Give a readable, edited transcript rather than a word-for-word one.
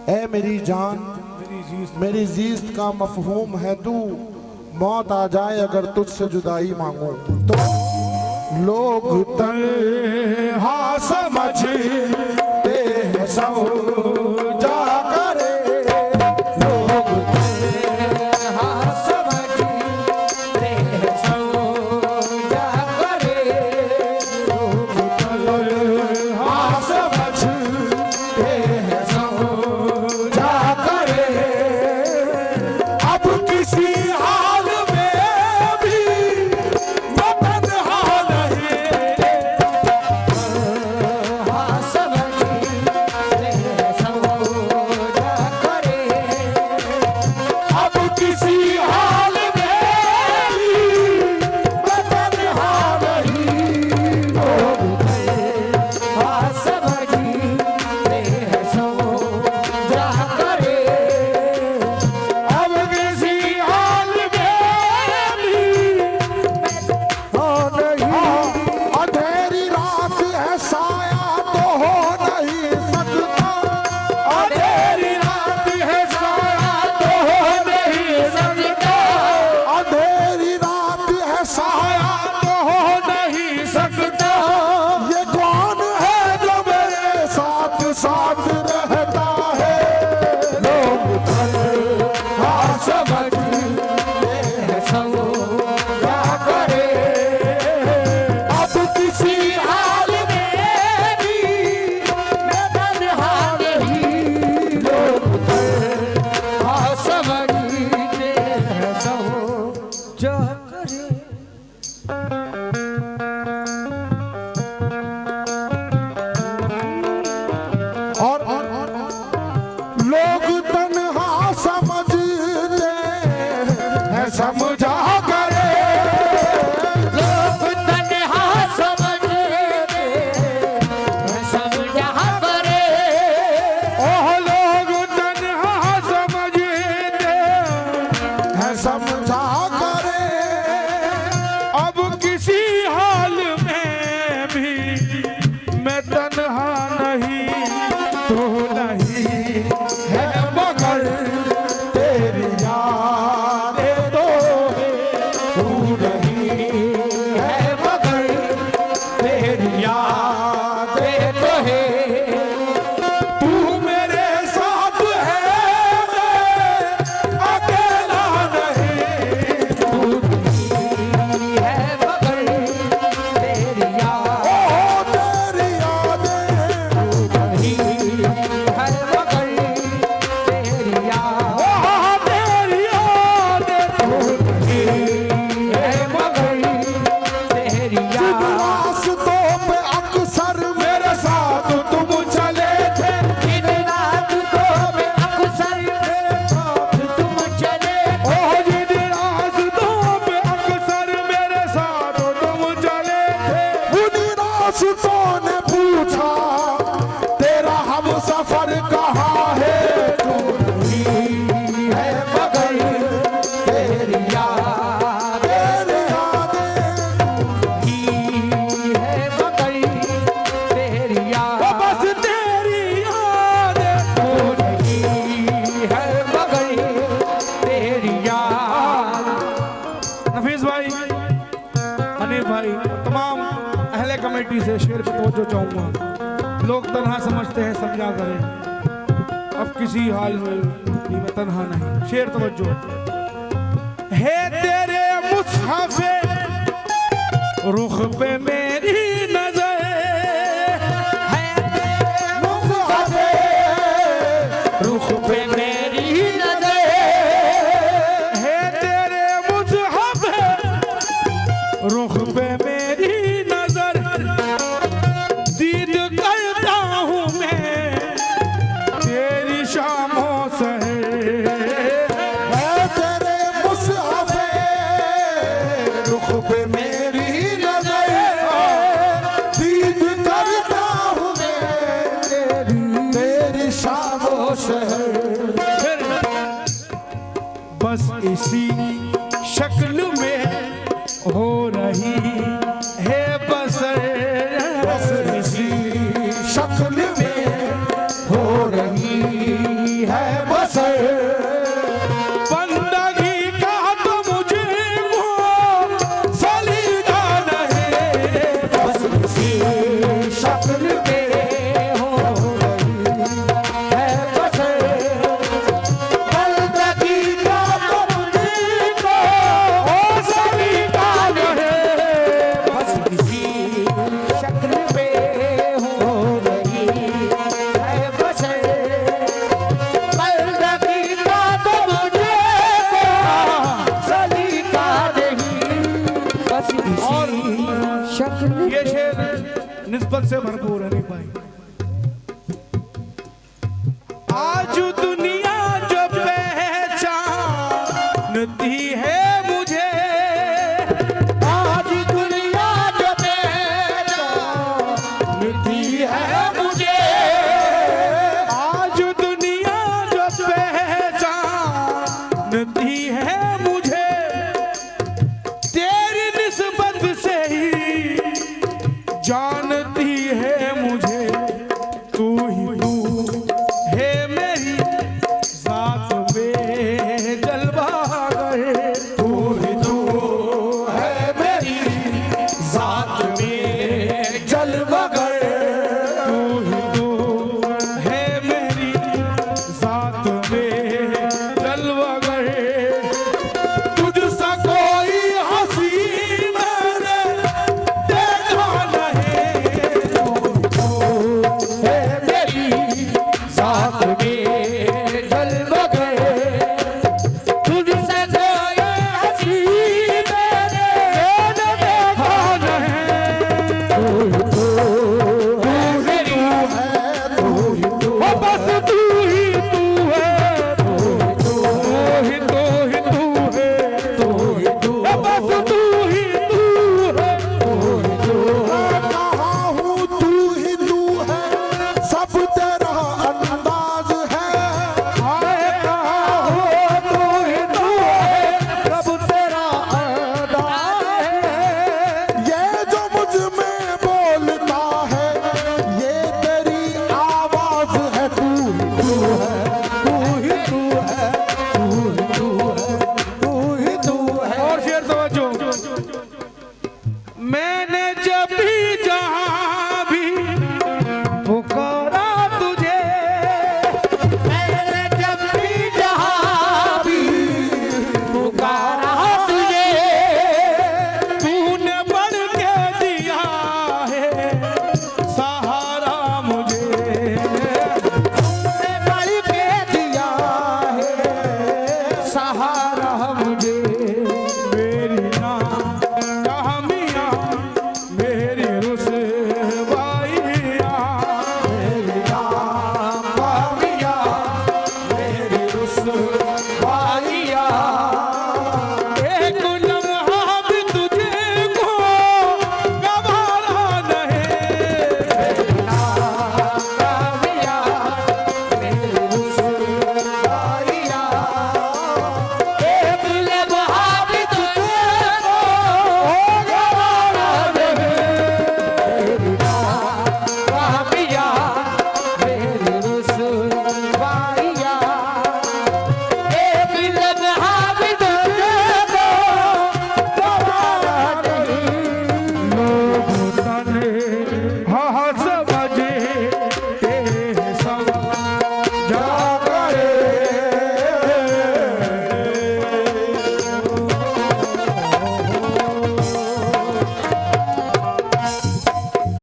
ऐ मेरी जान मेरी जीस्त का मफहूम है तू, मौत आ जाए अगर तुझसे जुदाई मांगू तो लोग तन्हा समझते हैं सब जा करे, लोग तन्हा समझते हैं सब जा करे, लोग तन्हा समझते हैं सब जा करे। अब किसी हाल में भी मैं तन्हा नहीं, हाँ समझते हैं सब जा करे। अब किसी हाल में भी मैं तन्हा नहीं, लोग तन्हा समझते हैं सब जा करे। अब किसी हाल में भी अंधेरी रात है साया तो हो नहीं सकता, अंधेरी रात है साया तो हो नहीं सकता, अंधेरी रात है साया तो हो नहीं सकता। ये कौन है जो मेरे साथ साथ रहता है, लोग तन्हा समझते हैं सब क्या करे। अब किसी हाल में भी मैं तन्हा नहीं, लोग तन्हा समझते हैं सब जा करे। और लोग तन्हा समझते हैं समझा करे, लोग तन्हा समझते हैं सब जहाँ करे। ओह लोग तन्हा समझते हैं समझा करे। अब किसी हाल में भी मैं तन्हा नहीं, तू नहीं है मगर तेरी यादें तो है, तू नहीं है मगर तेरी यादें तो है। तू मेरे साथ है मैं अकेला नहीं, तू तेरी है मगर तेरी याद ओ तेरी यादें नहीं है मगर तेरी याद ओ तेरी यादें तो है मगर तेरी याद। रास्तों पे अक्सर मेरे साथ तुम चले थे, इन रातों में अक्सर मेरे साथ तुम चले ओ जिन रास्तों पे अक्सर मेरे साथ तुम चले थे, उन्हीं रास्तों ने पूछा तेरा हम सफर कहाँ है, तू नहीं है मगर तेरी याद, तेरी यादें ही है मगर तेरी याद। ओ बस तेरी यादें तू नहीं है मगर तेरी याद। नफीस भाई, हनीफ भाई, तमाम अहले कमेटी से शेर पे तवज्जो चाहूँगा। लोग तन्हा समझते हैं समझा करें, अब किसी हाल में भी मैं तन्हा नहीं। शेर तवज्जो है तेरे मुसहफ़े रुख पे मेरी नजर है तेरे मुसहफ़े रुख पे मेरी नजर है तेरे मुसहफ़े रुख पे मेरी नजर, दीद करता हूँ मैं तेरी शामों से। है तेरे मुसहफ़े रुख पे मेरी नज़र, दीद करता हूँ मैं तेरी शामों से। बस इसी शक्ल में हो रही है बसर, बस इसी शक्ल में हो रही से भरपूर है। नहीं भाई आज